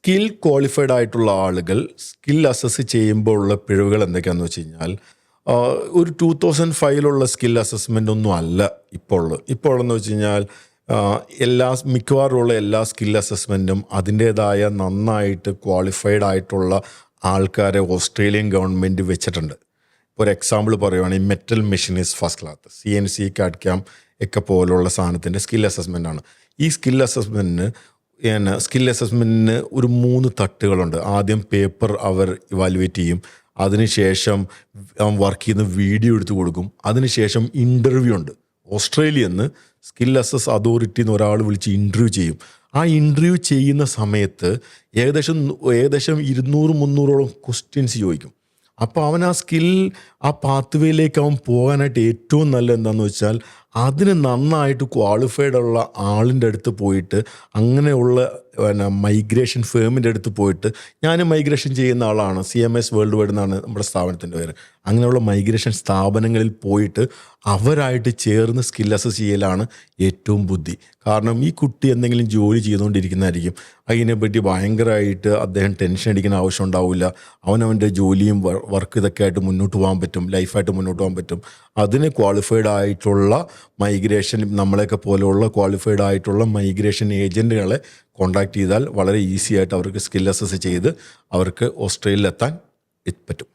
Skill qualified ആയിട്ടുള്ള ആളുകൾ skill assess ചെയ്യുമ്പോൾ ഉള്ള പിഴവുകൾ എന്തൊക്കെയാണെന്ന് വെച്ച് കഴിഞ്ഞാൽ ഒരു 2005 സ്കിൽ അസസ്മെൻ്റ് ഒന്നും അല്ല ഇപ്പോൾ എന്ന് വെച്ച് കഴിഞ്ഞാൽ മിക്കവാറുമുള്ള എല്ലാ സ്കിൽ അസസ്മെൻറ്റും അതിൻ്റേതായ നന്നായിട്ട് ക്വാളിഫൈഡ് ആയിട്ടുള്ള ആൾക്കാരെ ഓസ്ട്രേലിയൻ ഗവൺമെൻറ് വെച്ചിട്ടുണ്ട്. ഒരു എക്സാമ്പിൾ പറയുവാണെങ്കിൽ metal machinist first class, CNC CAD CAM ഒക്കെ പോലുള്ള സാധനത്തിൻ്റെ സ്കിൽ അസസ്മെൻ്റ് ആണ്. ഈ സ്കിൽ അസസ്മെൻറ്റിന് ഒരു 3 തട്ടുകളുണ്ട്. ആദ്യം പേപ്പർ അവർ ഇവാലുവേറ്റ് ചെയ്യും, അതിനുശേഷം വർക്ക് ചെയ്യുന്ന വീഡിയോ എടുത്ത് കൊടുക്കും, അതിനുശേഷം ഇൻ്റർവ്യൂ ഉണ്ട്. ഓസ്ട്രേലിയയിൽ നിന്ന് സ്കിൽ അസസ് അതോറിറ്റിയിൽ നിന്ന് ഒരാൾ വിളിച്ച് ഇൻ്റർവ്യൂ ചെയ്യും. ആ ഇൻ്റർവ്യൂ ചെയ്യുന്ന സമയത്ത് ഏകദേശം 200-300ഓളം ക്വസ്റ്റ്യൻസ് ചോദിക്കും. അപ്പോൾ അവൻ ആ പാത്വേയിലേക്ക് അവൻ പോകാനായിട്ട് ഏറ്റവും നല്ല എന്താണെന്ന് വെച്ചാൽ അതിന് നന്നായിട്ട് ക്വാളിഫൈഡ് ഉള്ള ആളിൻ്റെ അടുത്ത് പോയിട്ട്, അങ്ങനെയുള്ള മൈഗ്രേഷൻ ഫേമിൻ്റെ അടുത്ത് പോയിട്ട്, ഞാൻ മൈഗ്രേഷൻ ചെയ്യുന്ന ആളാണ്, CMS വേൾഡ് വൈഡ് എന്നാണ് നമ്മുടെ സ്ഥാപനത്തിൻ്റെ പേര്. അങ്ങനെയുള്ള മൈഗ്രേഷൻ സ്ഥാപനങ്ങളിൽ പോയിട്ട് അവരായിട്ട് ചേർന്ന് സ്കിൽ അസസ് ചെയ്യലാണ് ഏറ്റവും ബുദ്ധി. കാരണം ഈ കുട്ടി എന്തെങ്കിലും ജോലി ചെയ്തുകൊണ്ടിരിക്കുന്നതായിരിക്കും, അതിനെപ്പറ്റി ഭയങ്കരമായിട്ട് അദ്ദേഹം ടെൻഷൻ അടിക്കുന്ന ആവശ്യം ഉണ്ടാവില്ല. അവനവൻ്റെ ജോലിയും വർക്ക് ഇതൊക്കെ ആയിട്ട് മുന്നോട്ട് പോകാൻ പറ്റും, ലൈഫായിട്ട് മുന്നോട്ട് പോകാൻ പറ്റും. അതിന് ക്വാളിഫൈഡ് ആയിട്ടുള്ള മൈഗ്രേഷൻ, നമ്മളെയൊക്കെ പോലെയുള്ള ക്വാളിഫൈഡ് ആയിട്ടുള്ള മൈഗ്രേഷൻ ഏജൻറ്റുകളെ കോൺടാക്ട് ചെയ്താൽ വളരെ ഈസി ആയിട്ട് അവർക്ക് സ്കിൽ അസസ് ചെയ്ത് അവർക്ക് ഓസ്ട്രേലിയയിൽ എത്താൻ പറ്റും.